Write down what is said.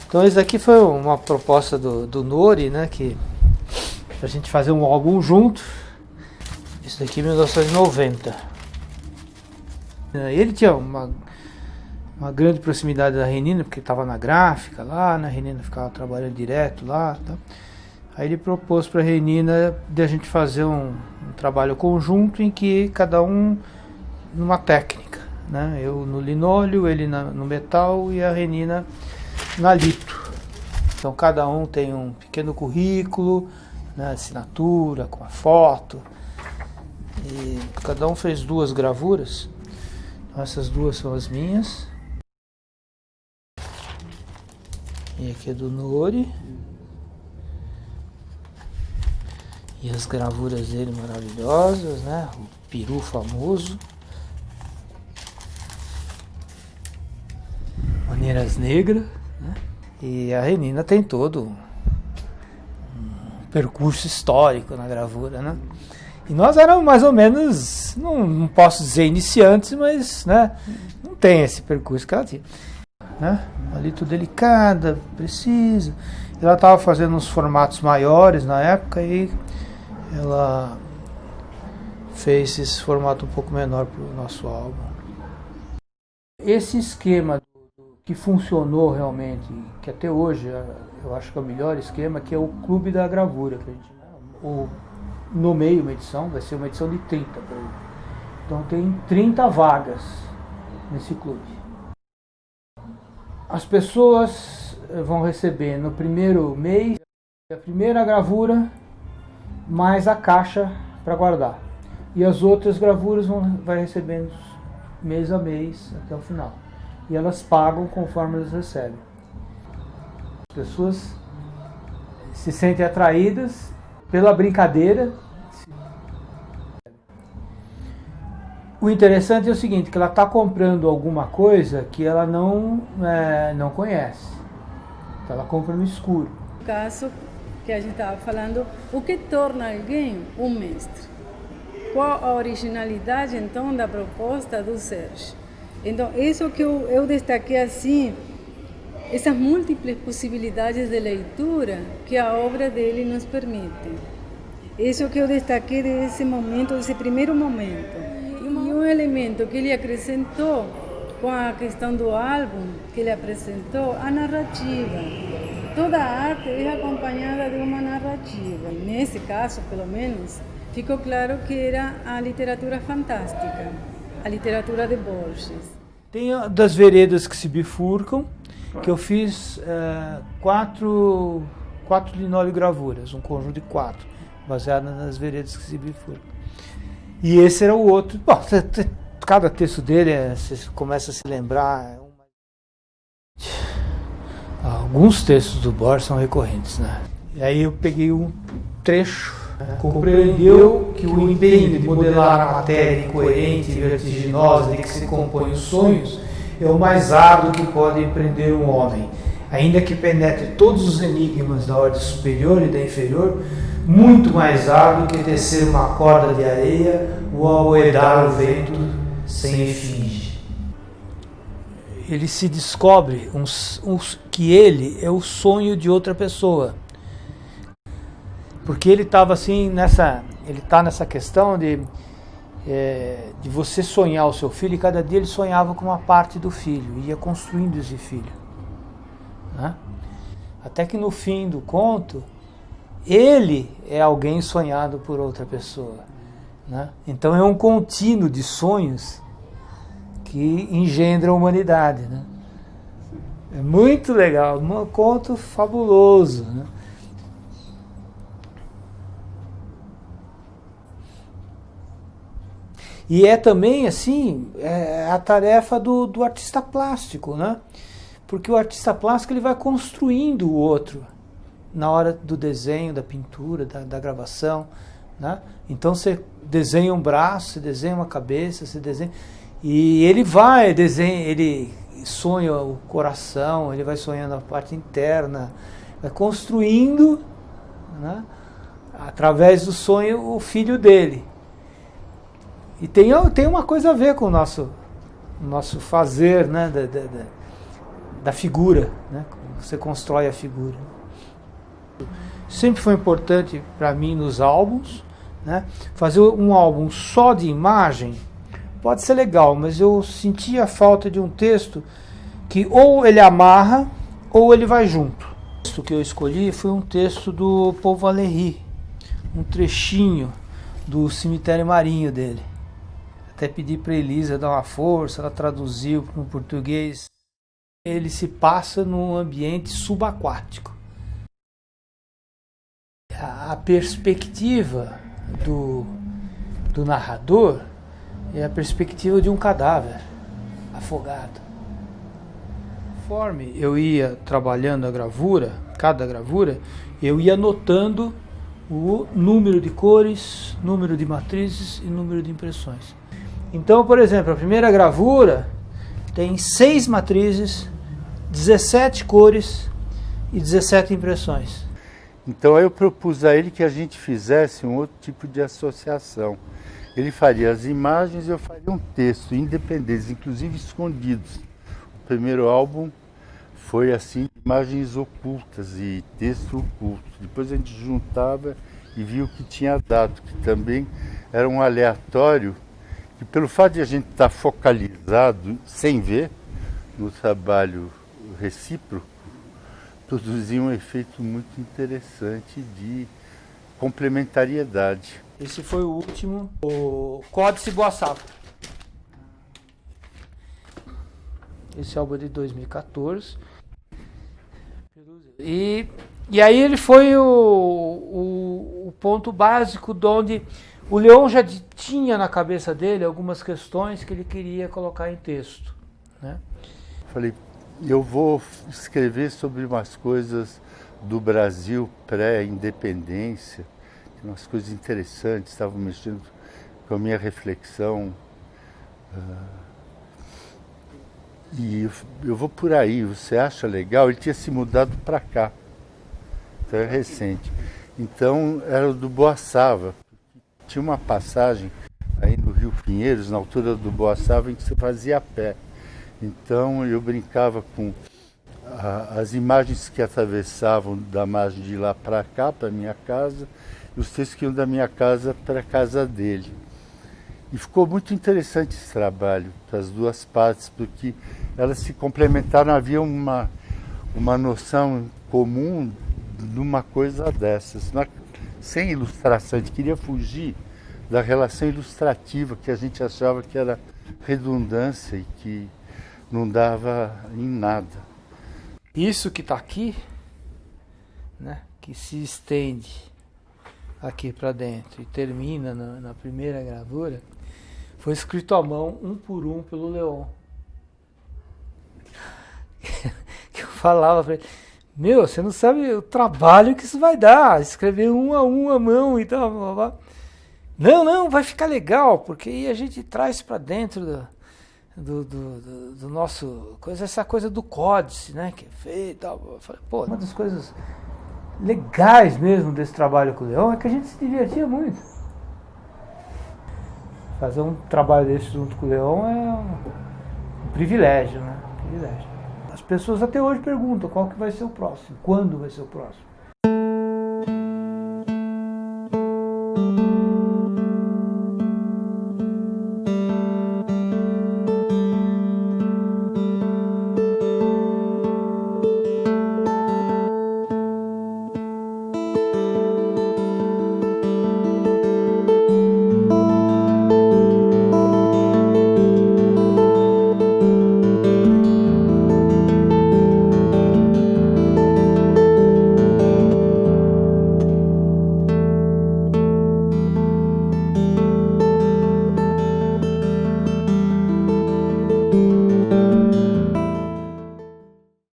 Então isso aqui foi uma proposta do Nori, né, que pra gente fazer um álbum junto. Isso daqui em 1990. Ele tinha uma grande proximidade da Renina, porque estava na gráfica lá, né? A Renina ficava trabalhando direto lá, tá? Aí ele propôs para a Renina de a gente fazer um trabalho conjunto em que cada um numa técnica, né? Eu no linóleo, ele no metal e a Renina na litro. Então cada um tem um pequeno currículo, né? Assinatura, com a foto. E cada um fez 2 gravuras. Então, essas 2 são as minhas. E aqui é do Nori. E as gravuras dele maravilhosas, né? O peru famoso. Maneiras negras, né? E a Renina tem todo um percurso histórico na gravura, né? E nós éramos mais ou menos, não posso dizer iniciantes, mas, né, não tem esse percurso que ela tinha, né? Ali tudo delicada, precisa. Ela estava fazendo uns formatos maiores na época e ela fez esse formato um pouco menor para o nosso álbum. Esse esquema que funcionou realmente, que até hoje eu acho que é o melhor esquema, que é o Clube da Gravura, que a gente nomeia uma edição, vai ser uma edição de 30 por aí. Então tem 30 vagas nesse clube. As pessoas vão receber no primeiro mês a primeira gravura mais a caixa para guardar. E as outras gravuras vai recebendo mês a mês até o final. E elas pagam conforme elas recebem. As pessoas se sentem atraídas pela brincadeira. O interessante é o seguinte, que ela está comprando alguma coisa que ela não conhece. Então ela compra no escuro. No caso que a gente estava falando, o que torna alguém um mestre? Qual a originalidade, então, da proposta do Sérgio? Então, isso que eu destaquei assim, essas múltiplas possibilidades de leitura que a obra dele nos permite. Isso que eu destaquei desse momento, desse primeiro momento. E um elemento que ele acrescentou com a questão do álbum, que ele apresentou, a narrativa. Toda a arte é acompanhada de uma narrativa. Nesse caso, pelo menos, ficou claro que era a literatura fantástica, a literatura de Borges. Tem das veredas que se bifurcam, que eu fiz 4 linóleo gravuras, um conjunto de 4, baseado nas veredas que se bifurcam. E esse era o outro. Bom, cada texto dele, você começa a se lembrar. Alguns textos do Borges são recorrentes, né? E aí eu peguei um trecho. Compreendeu que o empenho de modelar a matéria incoerente e vertiginosa de que se compõem os sonhos é o mais árduo que pode empreender um homem, ainda que penetre todos os enigmas da ordem superior e da inferior, muito mais árduo que tecer uma corda de areia ou amoedar o vento sem efígie. Ele se descobre que ele é o sonho de outra pessoa. Porque ele estava assim ele está nessa questão de você sonhar o seu filho, e cada dia ele sonhava com uma parte do filho, ia construindo esse filho, né? Até que no fim do conto, ele é alguém sonhado por outra pessoa, né? Então é um contínuo de sonhos que engendra a humanidade, né? É muito legal, um conto fabuloso, né? E é também, assim, a tarefa do artista plástico, né? Porque o artista plástico ele vai construindo o outro na hora do desenho, da pintura, da gravação, né? Então você desenha um braço, você desenha uma cabeça, você desenha... E ele ele sonha o coração, ele vai sonhando a parte interna, vai construindo, né? Através do sonho, o filho dele. E tem uma coisa a ver com o nosso fazer, né, da figura, né, você constrói a figura. Sempre foi importante para mim nos álbuns, né? Fazer um álbum só de imagem pode ser legal, mas eu sentia a falta de um texto que ou ele amarra ou ele vai junto. O texto que eu escolhi foi um texto do Paul Valéry, um trechinho do Cemitério Marinho dele. Até pedi para Elisa dar uma força, ela traduziu para o português. Ele se passa num ambiente subaquático. A perspectiva do narrador é a perspectiva de um cadáver afogado. Conforme eu ia trabalhando a gravura, cada gravura, eu ia anotando o número de cores, número de matrizes e número de impressões. Então, por exemplo, a primeira gravura tem 6 matrizes, 17 cores e 17 impressões. Então eu propus a ele que a gente fizesse um outro tipo de associação. Ele faria as imagens e eu faria um texto, independentes, inclusive escondidos. O primeiro álbum foi assim, imagens ocultas e texto oculto. Depois a gente juntava e via o que tinha dado, que também era um aleatório, que pelo fato de a gente estar focalizado, sem ver, no trabalho recíproco, produzia um efeito muito interessante de complementariedade. Esse foi o último, o Códice Boa Safra. Esse álbum é de 2014. E aí ele foi o ponto básico de onde o Leon já tinha na cabeça dele algumas questões que ele queria colocar em texto, né? Falei, eu vou escrever sobre umas coisas do Brasil pré-independência, umas coisas interessantes, estavam mexendo com a minha reflexão. E eu vou por aí, você acha legal? Ele tinha se mudado para cá, então é recente. Então era do Boaçava. Tinha uma passagem aí no Rio Pinheiros, na altura do Boaçava, em que você fazia a pé. Então eu brincava com as imagens que atravessavam da margem de lá para cá, para minha casa, e os textos que iam da minha casa para a casa dele. E ficou muito interessante esse trabalho, para as duas partes, porque elas se complementaram, havia uma noção comum de uma coisa dessas. Sem ilustração, a gente queria fugir da relação ilustrativa, que a gente achava que era redundância e que não dava em nada. Isso que está aqui, né, que se estende aqui para dentro e termina na primeira gravura, foi escrito à mão, um por um, pelo Leon. Que eu falava para ele, meu, você não sabe o trabalho que isso vai dar, escrever um a mão e tal, blá, blá. Não, vai ficar legal, porque aí a gente traz para dentro do nosso, essa coisa do códice, né, que é feito e tal. Eu falei, pô, uma das coisas legais mesmo desse trabalho com o Leon é que a gente se divertia muito. Fazer um trabalho desse junto com o Leon é um privilégio, né? Privilégio. As pessoas até hoje perguntam qual que vai ser o próximo, quando vai ser o próximo.